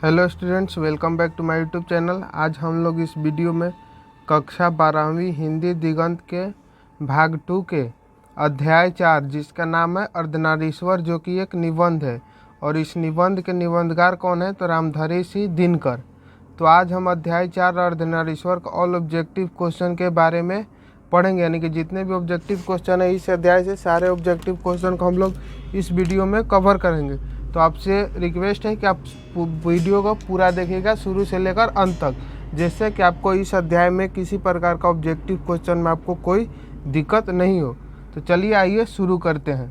Hello students, welcome back to my YouTube channel. आज हम लोग इस वीडियो में कक्षा 12वीं हिंदी दिगंत के भाग 2 के अध्याय 4 जिसका नाम है अर्धनारीश्वर, जो कि एक निबंध है। और इस निबंध के निबंधकार कौन है? तो रामधारी सिंह दिनकर। तो आज हम अध्याय 4 अर्धनारीश्वर का ऑल ऑब्जेक्टिव क्वेश्चन के बारे में पढ़ेंगे, यानी कि जितने भी ऑब्जेक्टिव क्वेश्चन है इस अध्याय से सारे ऑब्जेक्टिव क्वेश्चन को हम लोग इस वीडियो में कवर करेंगे। तो आपसे रिक्वेस्ट है कि आप वीडियो को पूरा देखिएगा शुरू से लेकर अंत तक, जिससे कि आपको इस अध्याय में किसी प्रकार का ऑब्जेक्टिव क्वेश्चन में आपको कोई दिक्कत नहीं हो। तो चलिए आइए शुरू करते हैं।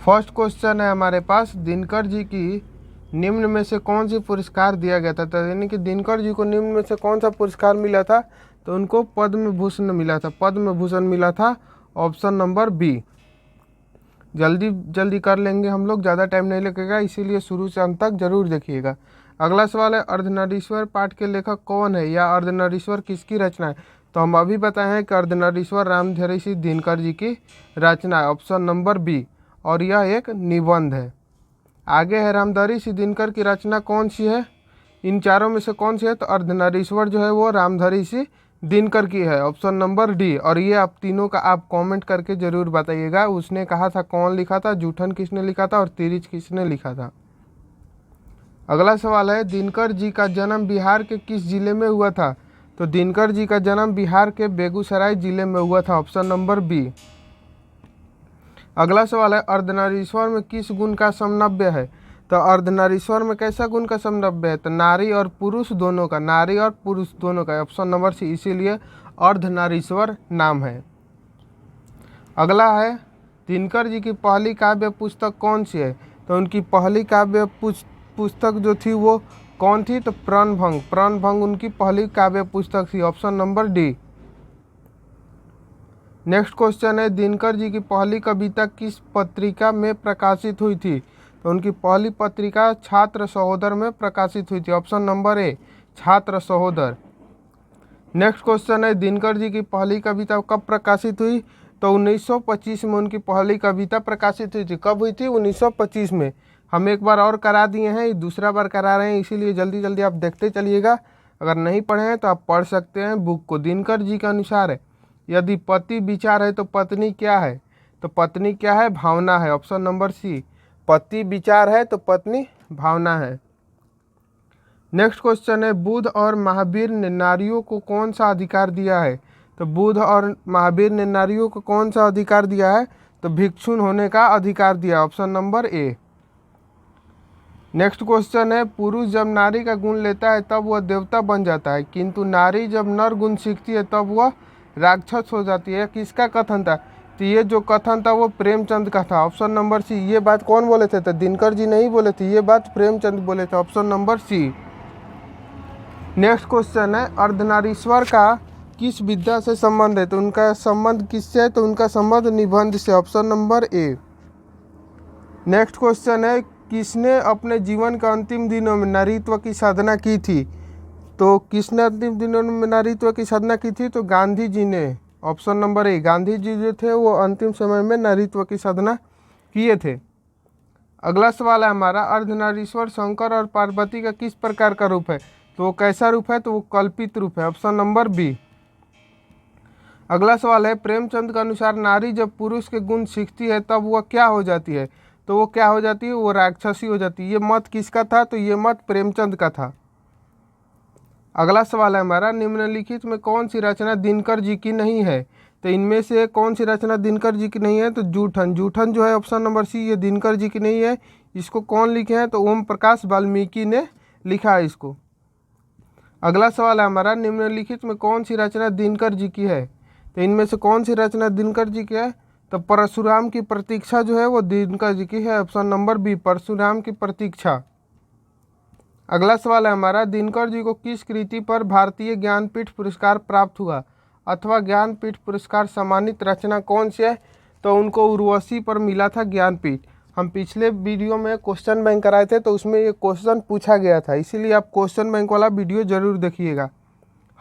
फर्स्ट क्वेश्चन है हमारे पास, दिनकर जी की निम्न में से कौन सी पुरस्कार दिया गया था? तो यानी कि दिनकर जी को निम्न में से कौन सा पुरस्कार मिला था? तो उनको पद्म भूषण मिला था। पद्म भूषण मिला था ऑप्शन नंबर बी। जल्दी कर लेंगे हम लोग, ज़्यादा टाइम नहीं लगेगा, इसीलिए शुरू से अंत तक जरूर देखिएगा। अगला सवाल है, अर्धनारीश्वर पाठ के लेखक कौन है या अर्धनारीश्वर किसकी रचना है? तो हम अभी बताए हैं कि अर्धनारीश्वर रामधारी सिंह दिनकर जी की रचना है, ऑप्शन नंबर बी, और यह एक निबंध है। आगे है, रामधारी सिंह दिनकर की रचना कौन सी है? इन चारों में से कौन सी है? तो अर्धनारीश्वर जो है वो रामधारी सिंह दिनकर की है, ऑप्शन नंबर डी। और ये आप तीनों का आप कमेंट करके जरूर बताइएगा। उसने कहा था कौन लिखा था, जूठन किसने लिखा था और तिरिच किसने लिखा था। अगला सवाल है, दिनकर जी का जन्म बिहार के किस जिले में हुआ था? तो दिनकर जी का जन्म बिहार के बेगूसराय जिले में हुआ था, ऑप्शन नंबर बी। अगला सवाल है, अर्धनारीश्वर में किस गुण का समन्वय है? तो अर्धनारीश्वर में कैसा गुण का समन्वय है? तो नारी और पुरुष दोनों का, नारी और पुरुष दोनों का, ऑप्शन नंबर सी, इसीलिए अर्धनारीश्वर नाम है। अगला है, दिनकर जी की पहली काव्य पुस्तक कौन सी है? तो उनकी पहली काव्य पुस्तक जो थी वो कौन थी? तो प्रणभंग। प्रणभंग उनकी पहली काव्य पुस्तक थी, option number D. Next question है, दिनकर जी की पहली कविता किस पत्रिका में प्रकाशित हुई थी? तो उनकी पहली पत्रिका छात्र सहोदर में प्रकाशित हुई थी, ऑप्शन नंबर ए, छात्र सहोदर। नेक्स्ट क्वेश्चन है, दिनकर जी की पहली कविता कब प्रकाशित हुई? तो 1925 में उनकी पहली कविता प्रकाशित हुई थी। कब हुई थी? 1925 में। हम एक बार और करा दिए हैं, दूसरा बार करा रहे हैं, इसीलिए जल्दी आप देखते चलिएगा। अगर नहीं पढ़े हैं तो आप पढ़ सकते हैं बुक को। दिनकर जी के अनुसार है, यदि पति विचार है तो पत्नी क्या है? तो पत्नी क्या है? भावना है, ऑप्शन नंबर सी। पति विचार है तो पत्नी भावना है। नेक्स्ट क्वेश्चन है, बुद्ध और महावीर ने नारियों को कौन सा अधिकार दिया है? तो बुद्ध और महावीर ने नारियों को कौन सा अधिकार दिया है? तो भिक्षुण होने का अधिकार दिया, ऑप्शन नंबर ए। नेक्स्ट क्वेश्चन है, पुरुष जब नारी का गुण लेता है तब वह देवता बन जाता है, किंतु नारी जब नर गुण सीखती है तब वह राक्षस हो जाती है। किसका कथन था? तो ये जो कथन था वो प्रेमचंद का था, ऑप्शन नंबर सी। ये बात कौन बोले थे? तो दिनकर जी नहीं बोले थे, ये बात प्रेमचंद बोले थे, option number C. Next question है, अर्धनारीश्वर का किस विद्या से संबंध है? तो उनका संबंध किससे है? तो उनका संबंध निबंध से, ऑप्शन नंबर ए। नेक्स्ट क्वेश्चन है, किसने अपने जीवन के अंतिम दिनों में नारीत्व की साधना की थी? तो किसने अंतिम दिनों में नारीत्व की साधना की थी? तो गांधी जी ने, ऑप्शन नंबर ए। गांधी जी जो थे वो अंतिम समय में नारीत्व की साधना किए थे। अगला सवाल है हमारा, अर्धनारीश्वर शंकर और पार्वती का किस प्रकार का रूप है? तो वो कैसा रूप है? तो वो कल्पित रूप है, ऑप्शन नंबर बी। अगला सवाल है, प्रेमचंद के अनुसार नारी जब पुरुष के गुण सीखती है तब वह क्या हो जाती है? तो वो क्या हो जाती है? वो राक्षसी हो जाती है। ये मत किसका था? तो ये मत प्रेमचंद का था। अगला सवाल है हमारा, निम्नलिखित में कौन सी रचना दिनकर जी की नहीं है? तो इनमें से कौन सी रचना दिनकर जी की नहीं है? तो जूठन। जूठन जो है ऑप्शन नंबर सी, ये दिनकर जी की नहीं है। इसको कौन लिखे हैं? तो ओम प्रकाश वाल्मीकि ने लिखा है इसको। अगला सवाल है हमारा, निम्नलिखित में कौन सी रचना दिनकर जी की है? तो इनमें से कौन सी रचना दिनकर जी की है? तो परशुराम की प्रतीक्षा जो है वो दिनकर जी की है, ऑप्शन नंबर बी, परशुराम की प्रतीक्षा। अगला सवाल है हमारा, दिनकर जी को किस कृति पर भारतीय ज्ञानपीठ पुरस्कार प्राप्त हुआ अथवा ज्ञानपीठ पुरस्कार सम्मानित रचना कौन सी है? तो उनको उर्वशी पर मिला था ज्ञानपीठ। हम पिछले वीडियो में क्वेश्चन बैंक कराए थे तो उसमें ये क्वेश्चन पूछा गया था, इसीलिए आप क्वेश्चन बैंक वाला वीडियो जरूर देखिएगा।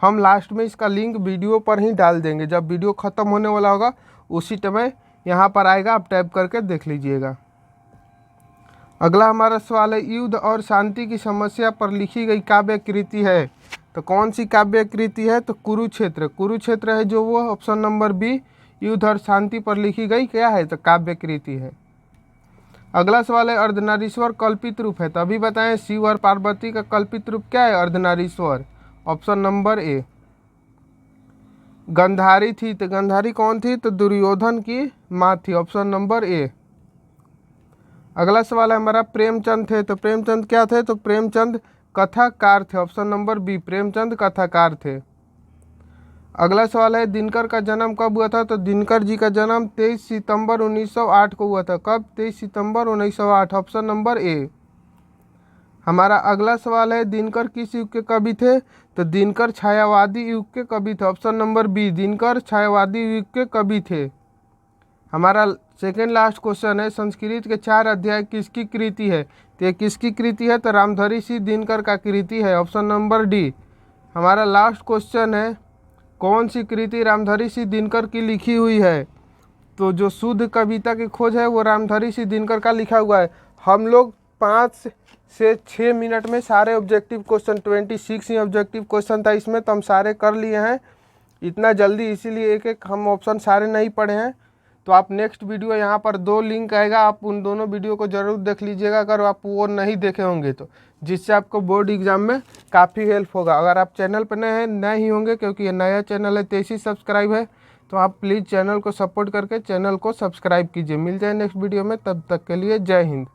हम लास्ट में इसका लिंक वीडियो पर ही डाल देंगे, जब वीडियो ख़त्म होने वाला होगा उसी समय यहाँ पर आएगा, आप टाइप करके देख लीजिएगा। अगला हमारा सवाल है, युद्ध और शांति की समस्या पर लिखी गई काव्य कृति है। तो कौन सी काव्य कृति है? तो कुरुक्षेत्र। कुरुक्षेत्र है जो वो ऑप्शन नंबर बी, युद्ध और शांति पर लिखी गई क्या है? तो काव्य कृति है। अगला सवाल है, अर्धनारीश्वर कल्पित रूप है। तो अभी बताएं शिव और पार्वती का कल्पित रूप क्या है? Ardhanarishwar. Option number A. Gandhari थी, तो गंधारी कौन थी? तो दुर्योधन की माँ थी। ऑप्शन नंबर ए। अगला सवाल है हमारा, प्रेमचंद थे। तो प्रेमचंद क्या थे? तो प्रेमचंद कथाकार थे। ऑप्शन नंबर बी, प्रेमचंद कथाकार थे। अगला सवाल है, दिनकर का जन्म कब हुआ था? तो दिनकर जी का जन्म 23 सितंबर 1908 को हुआ था। कब? 23 सितंबर 1908। ऑप्शन नंबर ए। हमारा अगला सवाल है, दिनकर किस युग के कवि थे? तो दिनकर छायावादी युग के कवि थे। ऑप्शन नंबर बी, दिनकर छायावादी युग के कवि थे। हमारा सेकेंड लास्ट क्वेश्चन है, संस्कृत के 4 अध्याय किसकी कृति है? तो ये किसकी कृति है? तो रामधारी सिंह दिनकर का कृति है। Option number D. हमारा लास्ट क्वेश्चन है, कौन सी कृति रामधारी सिंह दिनकर की लिखी हुई है? तो जो शुद्ध कविता की खोज है वो रामधारी सिंह दिनकर का लिखा हुआ है। हम लोग 5 से 6 मिनट में सारे ऑब्जेक्टिव क्वेश्चन, 26 ही ऑब्जेक्टिव क्वेश्चन था इसमें, तो हम सारे कर लिए हैं इतना जल्दी, इसीलिए एक एक हम ऑप्शन सारे नहीं पढ़े हैं। तो आप नेक्स्ट वीडियो यहाँ पर 2 लिंक आएगा, आप उन दोनों वीडियो को ज़रूर देख लीजिएगा अगर आप वो नहीं देखे होंगे तो, जिससे आपको बोर्ड एग्जाम में काफ़ी हेल्प होगा। अगर आप चैनल पर नए ही होंगे, क्योंकि ये नया चैनल है, 23 सब्सक्राइब है, तो आप प्लीज़ चैनल को सपोर्ट करके चैनल को सब्सक्राइब कीजिए। मिल जाए नेक्स्ट वीडियो में, तब तक के लिए जय हिंद।